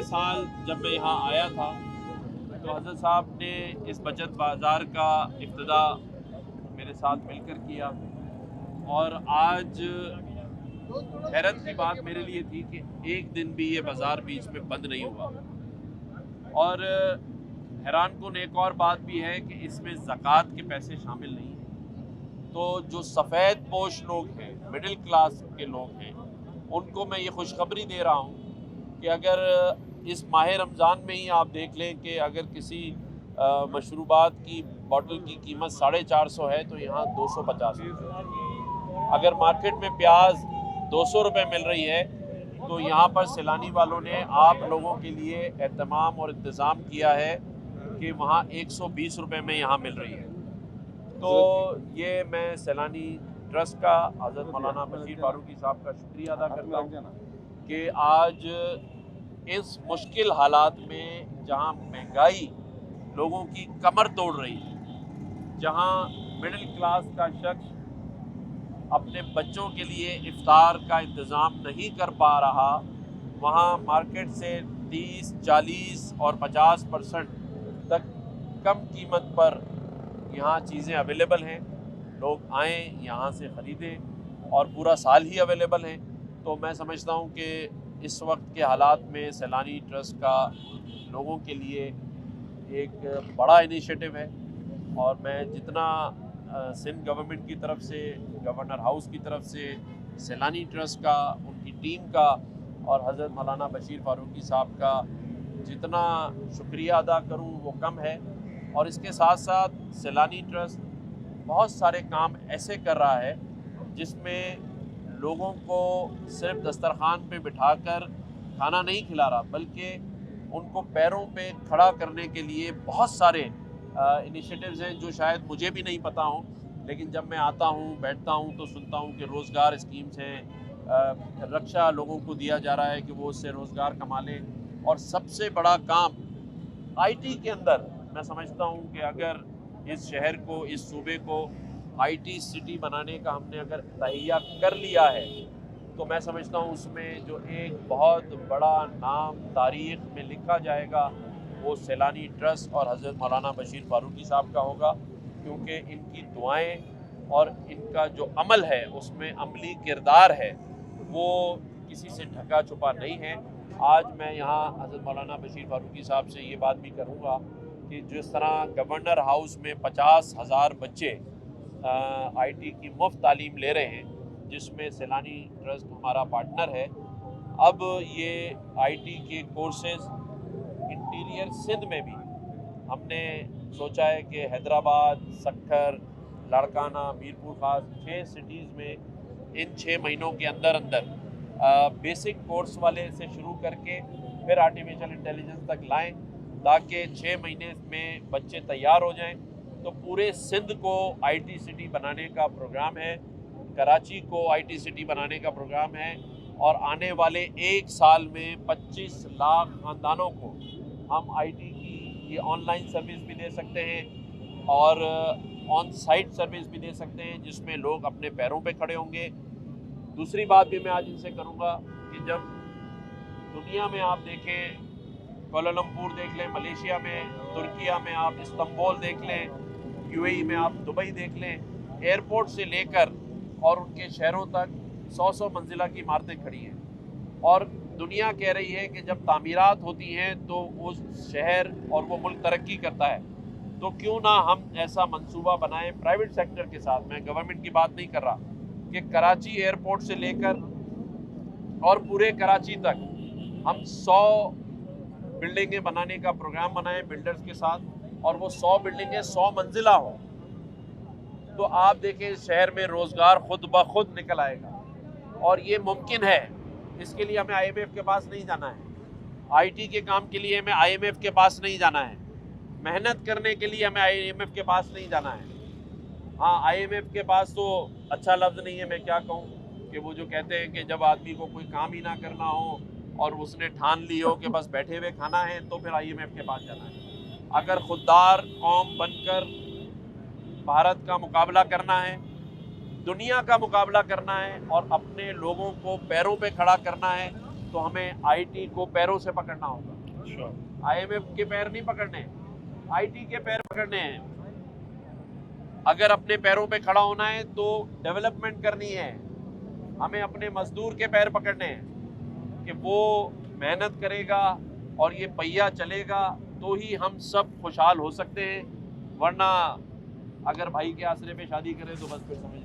साल जब मैं यहाँ आया था तो हज़रत साहब ने इस बचत बाज़ार का इब्तिदा मेरे साथ मिलकर किया, और आज हैरत की बात मेरे लिए थी कि एक दिन भी ये बाज़ार बीच में बंद नहीं हुआ। और हैरान कुन एक और बात भी है कि इसमें ज़कात के पैसे शामिल नहीं हैं। तो जो सफ़ेद पोश लोग हैं, मिडिल क्लास के लोग हैं, उनको मैं ये खुशखबरी दे रहा हूँ कि अगर इस माह रमज़ान में ही आप देख लें कि अगर किसी मशरूबात की बोतल की कीमत 450 है तो यहाँ 250 है। अगर मार्केट में प्याज 200 रुपये मिल रही है तो यहाँ पर सैलानी वालों ने आप लोगों के लिए एहतमाम और इंतज़ाम किया है कि वहाँ 120 रुपये में यहाँ मिल रही है। तो ये मैं सैलानी ट्रस्ट का हज़रत मौलाना बशीर फारूकी साहब का शुक्रिया अदा करता हूँ कि आज इस मुश्किल हालात में जहाँ महंगाई लोगों की कमर तोड़ रही है, जहाँ मिडिल क्लास का शख्स अपने बच्चों के लिए इफ्तार का इंतज़ाम नहीं कर पा रहा, वहाँ मार्केट से 30, 40 और 50% तक कम कीमत पर यहाँ चीज़ें अवेलेबल हैं। लोग आएँ, यहाँ से ख़रीदें, और पूरा साल ही अवेलेबल हैं। तो मैं समझता हूँ कि इस वक्त के हालात में सैलानी ट्रस्ट का लोगों के लिए एक बड़ा इनिशिएटिव है, और मैं जितना सिंध गवर्नमेंट की तरफ से, गवर्नर हाउस की तरफ से, सैलानी ट्रस्ट का, उनकी टीम का और हज़रत मौलाना बशीर फारूकी साहब का जितना शुक्रिया अदा करूं वो कम है। और इसके साथ साथ सैलानी ट्रस्ट बहुत सारे काम ऐसे कर रहा है जिसमें लोगों को सिर्फ दस्तरखान पे बिठाकर खाना नहीं खिला रहा, बल्कि उनको पैरों पे खड़ा करने के लिए बहुत सारे इनिशिएटिव्स हैं जो शायद मुझे भी नहीं पता हों, लेकिन जब मैं आता हूँ, बैठता हूँ तो सुनता हूँ कि रोज़गार स्कीम्स हैं, रक्षा लोगों को दिया जा रहा है कि वो उससे रोज़गार कमा लें। और सबसे बड़ा काम आईटी के अंदर मैं समझता हूँ कि अगर इस शहर को, इस सूबे को आईटी सिटी बनाने का हमने अगर तहैया कर लिया है तो मैं समझता हूँ उसमें जो एक बहुत बड़ा नाम तारीख़ में लिखा जाएगा वो सैलानी ट्रस्ट और हज़रत मौलाना बशीर फारूकी साहब का होगा, क्योंकि इनकी दुआएं और इनका जो अमल है उसमें अमली किरदार है वो किसी से ढका छुपा नहीं है। आज मैं यहाँ हज़रत मौलाना बशीर फारूकी साहब से ये बात भी करूँगा कि जिस तरह गवर्नर हाउस में 50,000 बच्चे आईटी की मुफ्त तालीम ले रहे हैं, जिसमें सैलानी ट्रस्ट हमारा पार्टनर है, अब ये आईटी के कोर्सेज़ इंटीरियर सिंध में भी हमने सोचा है कि हैदराबाद, सक्खर, लाड़काना, मीरपुर खास 6 सिटीज़ में इन 6 महीनों के अंदर अंदर बेसिक कोर्स वाले से शुरू करके फिर आर्टिफिशियल इंटेलिजेंस तक लाएं, ताकि 6 महीने में बच्चे तैयार हो जाएं। तो पूरे सिंध को आईटी सिटी बनाने का प्रोग्राम है, कराची को आईटी सिटी बनाने का प्रोग्राम है, और आने वाले 1 साल में 25 लाख ख़ानदानों को हम आईटी की ये ऑनलाइन सर्विस भी दे सकते हैं और ऑन साइट सर्विस भी दे सकते हैं, जिसमें लोग अपने पैरों पे खड़े होंगे। दूसरी बात भी मैं आज इनसे करूँगा कि जब दुनिया में आप देखें, कोलालमपुर देख लें, मलेशिया में, तुर्किया में आप इस्तांबुल देख लें, यूएई में आप दुबई देख लें, एयरपोर्ट से लेकर और उनके शहरों तक 100-100 मंजिला की इमारतें खड़ी हैं, और दुनिया कह रही है कि जब तामीरात होती हैं तो उस शहर और वो मुल्क तरक्की करता है। तो क्यों ना हम ऐसा मंसूबा बनाएं प्राइवेट सेक्टर के साथ, मैं गवर्नमेंट की बात नहीं कर रहा, कि कराची एयरपोर्ट से लेकर और पूरे कराची तक हम 100 बिल्डिंगें बनाने का प्रोग्राम बनाएं बिल्डर्स के साथ, और वो 100 बिल्डिंगें 100 मंजिला हो। तो आप देखें शहर में रोज़गार खुद ब खुद निकल आएगा, और ये मुमकिन है। इसके लिए हमें आईएमएफ के पास नहीं जाना है, आईटी के काम के लिए हमें आईएमएफ के पास नहीं जाना है, मेहनत करने के लिए हमें आईएमएफ के पास नहीं जाना है। हाँ, आईएमएफ के पास तो अच्छा लफ्ज़ नहीं है, मैं क्या कहूँ, कि वो जो कहते हैं कि जब आदमी को कोई काम ही ना करना हो और उसने ठान ली हो कि बस बैठे हुए खाना है, तो फिर आईएमएफ के पास जाना है। अगर खुददार कौम बनकर भारत का मुकाबला करना है, दुनिया का मुकाबला करना है और अपने लोगों को पैरों पे खड़ा करना है, तो हमें आईटी को पैरों से पकड़ना होगा। आईएमएफ के पैर नहीं पकड़ने, आईटी के पैर पकड़ने हैं। अगर अपने पैरों पे खड़ा होना है तो डेवलपमेंट करनी है। हमें अपने मजदूर के पैर पकड़ने हैं कि वो मेहनत करेगा और ये पहिया चलेगा तो ही हम सब खुशहाल हो सकते हैं। वरना अगर भाई के आसरे पे शादी करें तो बस फिर समझ